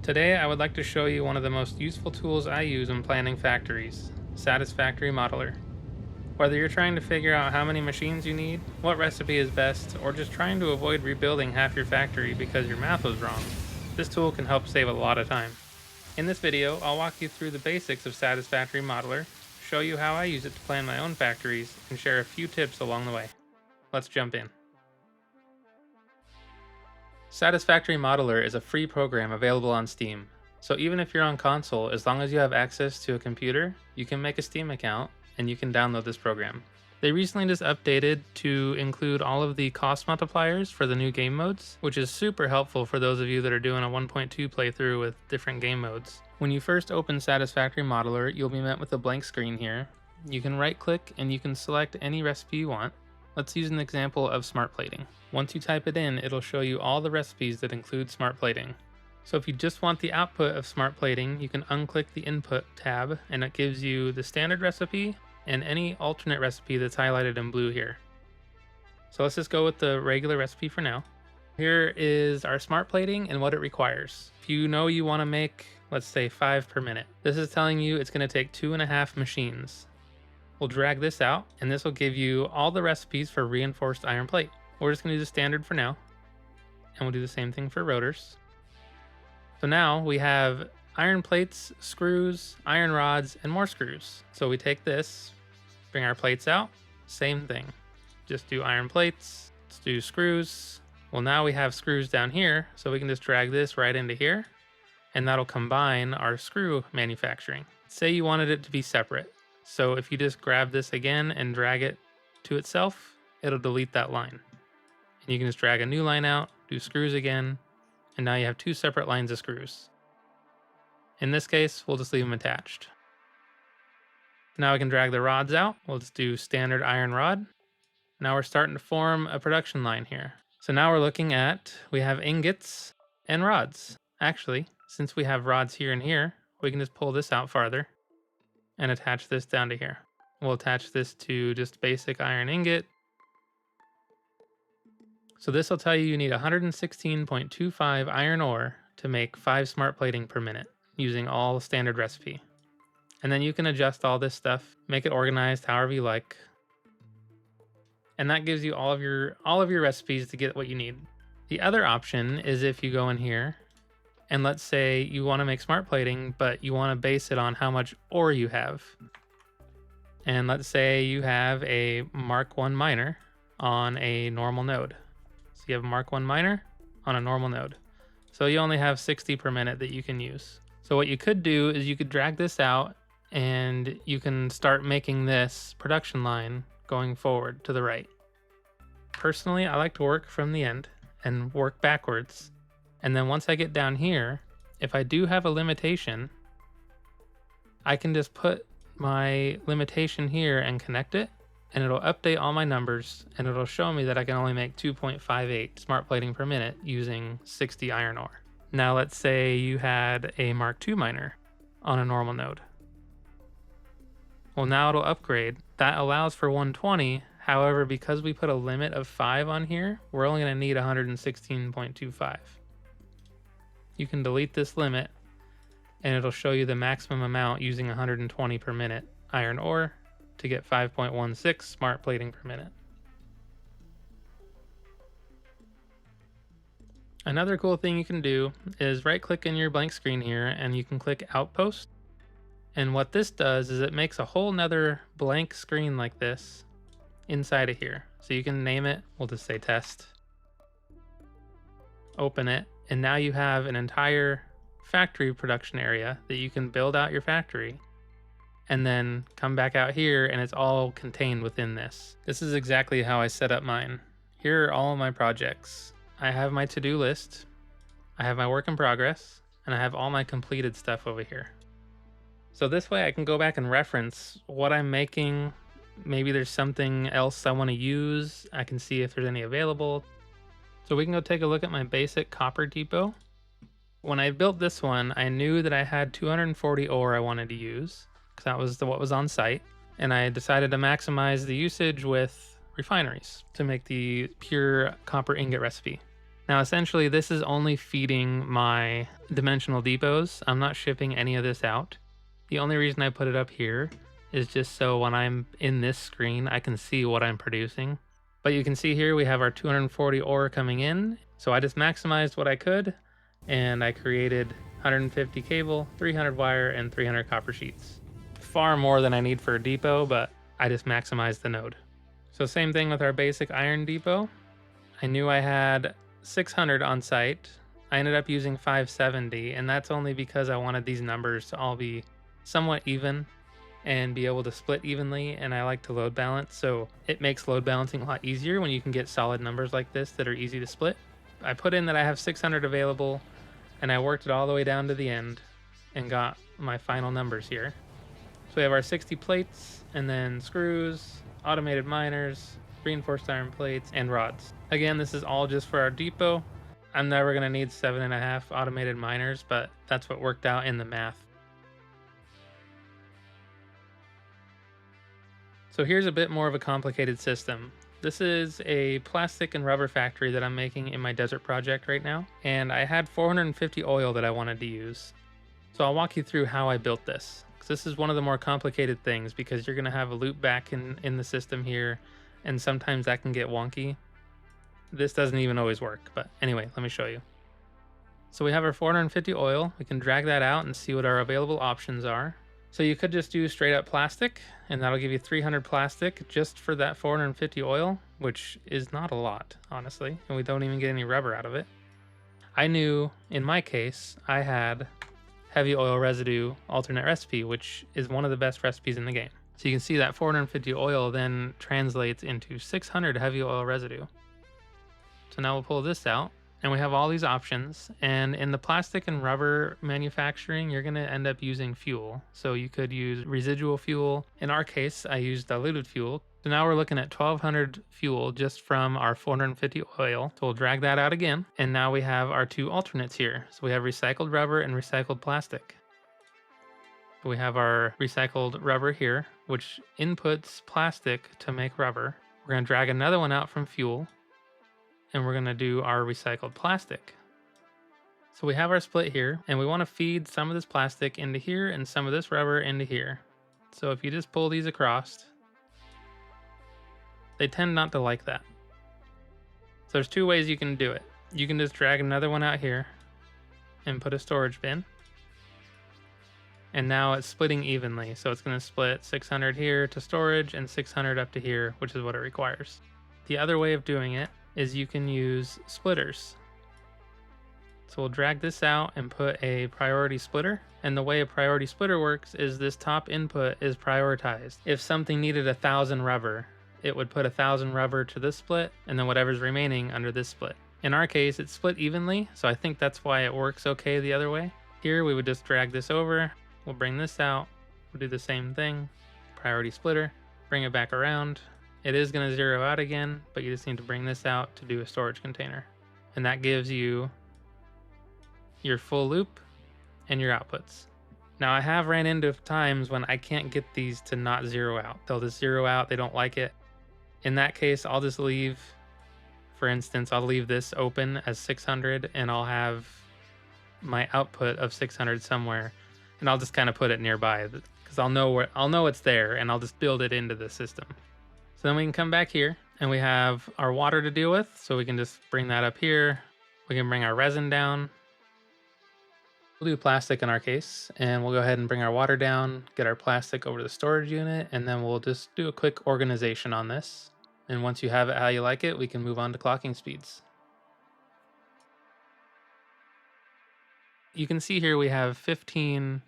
Today I would like to show you one of the most useful tools I use when planning factories, Satisfactory Modeler. Whether you're trying to figure out how many machines you need, what recipe is best, or just trying to avoid rebuilding half your factory because your math was wrong, this tool can help save a lot of time. In this video, I'll walk you through the basics of Satisfactory Modeler, show you how I use it to plan my own factories, and share a few tips along the way. Let's jump in. Satisfactory Modeler is a free program available on Steam, so even if you're on console, as long as you have access to a computer, you can make a Steam account and you can download this program. They recently just updated to include all of the cost multipliers for the new game modes, which is super helpful for those of you that are doing a 1.2 playthrough with different game modes. When you first open Satisfactory Modeler, you'll be met with a blank screen here. You can right click and you can select any recipe you want. Let's use an example of smart plating. Once you type it in, it'll show you all the recipes that include smart plating. So if you just want the output of smart plating, you can unclick the input tab and it gives you the standard recipe and any alternate recipe that's highlighted in blue here. So let's just go with the regular recipe for now. Here is our smart plating and what it requires. If you know you want to make, let's say 5 per minute, this is telling you it's going to take 2.5 machines. We'll drag this out and this will give you all the recipes for reinforced iron plate. We're just going to do the standard for now, and we'll do the same thing for rotors. So now we have iron plates, screws, iron rods, and more screws. So we take this, bring our plates out, same thing. Just do iron plates, let's do screws. Well, now we have screws down here, so we can just drag this right into here, and that'll combine our screw manufacturing. Say you wanted it to be separate. So if you just grab this again and drag it to itself, it'll delete that line. And you can just drag a new line out, do screws again, and now you have 2 separate lines of screws. In this case, we'll just leave them attached. Now we can drag the rods out. We'll just do standard iron rod. Now we're starting to form a production line here. So now we're looking at, we have ingots and rods. Actually, since we have rods here and here, we can just pull this out farther and attach this down to here. We'll attach this to just basic iron ingot. So this will tell you need 116.25 iron ore to make 5 smart plating per minute using all standard recipe. And then you can adjust all this stuff, make it organized however you like. And that gives you all of your recipes to get what you need. The other option is if you go in here and let's say you want to make smart plating, but you want to base it on how much ore you have. And let's say you have a Mark 1 miner on a normal node. So you have a Mark 1 miner on a normal node. So you only have 60 per minute that you can use. So what you could do is you could drag this out and you can start making this production line going forward to the right. Personally, I like to work from the end and work backwards. And then once I get down here, if I do have a limitation, I can just put my limitation here and connect it, and it'll update all my numbers and it'll show me that I can only make 2.58 smart plating per minute using 60 iron ore. Now let's say you had a Mark II miner on a normal node. Well, now it'll upgrade. That allows for 120. However, because we put a limit of 5 on here, we're only going to need 116.25. You can delete this limit and it'll show you the maximum amount using 120 per minute iron ore to get 5.16 smart plating per minute. Another cool thing you can do is right click in your blank screen here and you can click Outpost. And what this does is it makes a whole nother blank screen like this inside of here. So you can name it, we'll just say test. Open it, and now you have an entire factory production area that you can build out your factory and then come back out here and it's all contained within this. This is exactly how I set up mine. Here are all of my projects. I have my to-do list, I have my work in progress, and I have all my completed stuff over here. So this way I can go back and reference what I'm making. Maybe there's something else I want to use. I can see if there's any available. So we can go take a look at my basic copper depot. When I built this one, I knew that I had 240 ore I wanted to use, because that was what was on site. And I decided to maximize the usage with refineries to make the pure copper ingot recipe. Now, essentially, this is only feeding my dimensional depots. I'm not shipping any of this out. The only reason I put it up here is just so when I'm in this screen, I can see what I'm producing. But you can see here we have our 240 ore coming in. So I just maximized what I could, and I created 150 cable, 300 wire, and 300 copper sheets. Far more than I need for a depot, but I just maximized the node. So same thing with our basic iron depot. I knew I had 600 on site. I ended up using 570, and that's only because I wanted these numbers to all be somewhat even and be able to split evenly, and I like to load balance, so it makes load balancing a lot easier when you can get solid numbers like this that are easy to split. I put in that I have 600 available, and I worked it all the way down to the end and got my final numbers here. So we have our 60 plates, and then screws, automated miners, reinforced iron plates, and rods. Again, this is all just for our depot. I'm never going to need 7.5 automated miners, but that's what worked out in the math. So here's a bit more of a complicated system. This is a plastic and rubber factory that I'm making in my desert project right now, and I had 450 oil that I wanted to use. So I'll walk you through how I built this. This is one of the more complicated things because you're going to have a loop back in the system here, and sometimes that can get wonky. This doesn't even always work, but anyway, let me show you. So we have our 450 oil. We can drag that out and see what our available options are. So you could just do straight up plastic, and that'll give you 300 plastic just for that 450 oil, which is not a lot, honestly, and we don't even get any rubber out of it. I knew, in my case, I had heavy oil residue alternate recipe, which is one of the best recipes in the game. So you can see that 450 oil then translates into 600 heavy oil residue. So now we'll pull this out, and we have all these options. And in the plastic and rubber manufacturing, you're going to end up using fuel. So you could use residual fuel. In our case, I used diluted fuel. So now we're looking at 1200 fuel just from our 450 oil. So we'll drag that out again. And now we have our two alternates here. So we have recycled rubber and recycled plastic. So we have our recycled rubber here, which inputs plastic to make rubber. We're going to drag another one out from fuel, and we're going to do our recycled plastic. So we have our split here, and we want to feed some of this plastic into here and some of this rubber into here. So if you just pull these across, they tend not to like that. So there's two ways you can do it. You can just drag another one out here and put a storage bin. And now it's splitting evenly. So it's going to split 600 here to storage and 600 up to here, which is what it requires. The other way of doing it is you can use splitters. So we'll drag this out and put a priority splitter. And the way a priority splitter works is this top input is prioritized. If something needed 1,000 rubber, it would put 1,000 rubber to this split, and then whatever's remaining under this split. In our case, it's split evenly, so I think that's why it works okay the other way. Here we would just drag this over, we'll bring this out, we'll do the same thing, priority splitter, bring it back around. It is going to zero out again, but you just need to bring this out to do a storage container. And that gives you your full loop and your outputs. Now I have ran into times when I can't get these to not zero out. They'll just zero out, they don't like it. In that case, I'll just leave, for instance, I'll leave this open as 600 and I'll have my output of 600 somewhere, and I'll just kind of put it nearby because I'll know it's there, and I'll just build it into the system. So then we can come back here and we have our water to deal with. So we can just bring that up here. We can bring our resin down. We'll do plastic in our case, and we'll go ahead and bring our water down, get our plastic over to the storage unit, and then we'll just do a quick organization on this. And once you have it how you like it, we can move on to clocking speeds. You can see here we have 15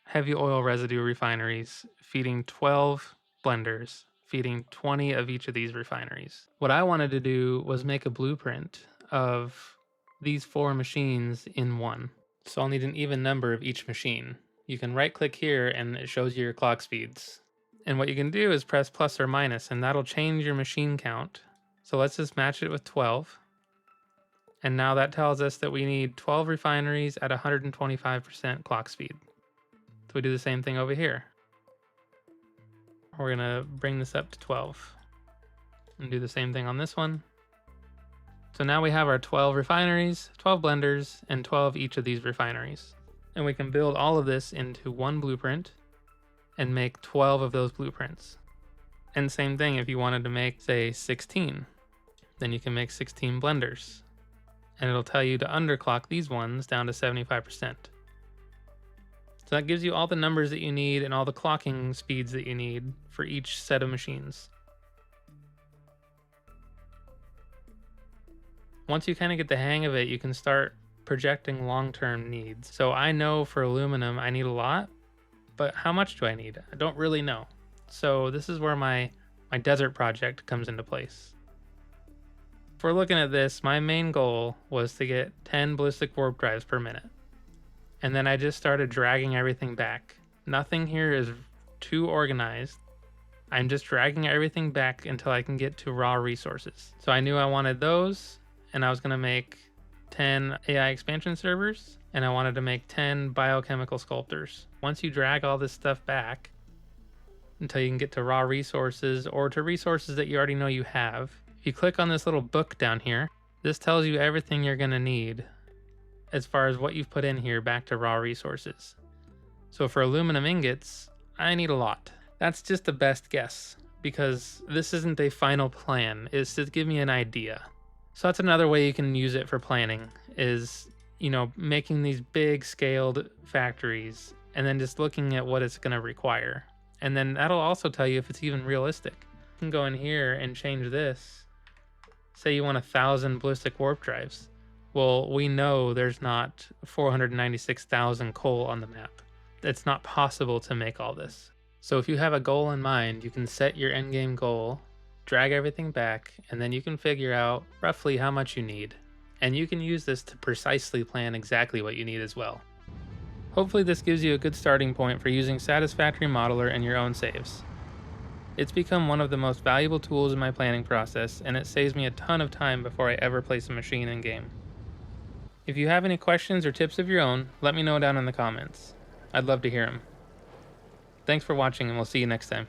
heavy oil residue refineries feeding 12 blenders, feeding 20 of each of these refineries. What I wanted to do was make a blueprint of these 4 machines in one. So I'll need an even number of each machine. You can right click here and it shows you your clock speeds. And what you can do is press plus or minus, and that'll change your machine count. So let's just match it with 12. And now that tells us that we need 12 refineries at 125% clock speed. So we do the same thing over here. We're gonna bring this up to 12 and do the same thing on this one. So now we have our 12 refineries, 12 blenders, and 12 each of these refineries. And we can build all of this into one blueprint and make 12 of those blueprints. And same thing, if you wanted to make, say, 16, then you can make 16 blenders. And it'll tell you to underclock these ones down to 75%. So that gives you all the numbers that you need and all the clocking speeds that you need for each set of machines. Once you kind of get the hang of it, you can start projecting long-term needs. So I know for aluminum I need a lot, but how much do I need? I don't really know. So this is where my desert project comes into place. If we're looking at this, my main goal was to get 10 ballistic warp drives per minute. And then I just started dragging everything back. Nothing here is too organized. I'm just dragging everything back until I can get to raw resources. So I knew I wanted those, and I was gonna make 10 AI expansion servers, and I wanted to make 10 biochemical sculptors. Once you drag all this stuff back until you can get to raw resources or to resources that you already know you have, if you click on this little book down here, this tells you everything you're gonna need as far as what you've put in here back to raw resources. So for aluminum ingots, I need a lot. That's just the best guess because this isn't a final plan. It's to give me an idea. So that's another way you can use it for planning is, making these big scaled factories and then just looking at what it's going to require. And then that'll also tell you if it's even realistic. You can go in here and change this. Say you want 1,000 ballistic warp drives. Well, we know there's not 496,000 coal on the map. It's not possible to make all this. So if you have a goal in mind, you can set your endgame goal, drag everything back, and then you can figure out roughly how much you need. And you can use this to precisely plan exactly what you need as well. Hopefully this gives you a good starting point for using Satisfactory Modeler in your own saves. It's become one of the most valuable tools in my planning process, and it saves me a ton of time before I ever place a machine in game. If you have any questions or tips of your own, let me know down in the comments. I'd love to hear them. Thanks for watching, and we'll see you next time.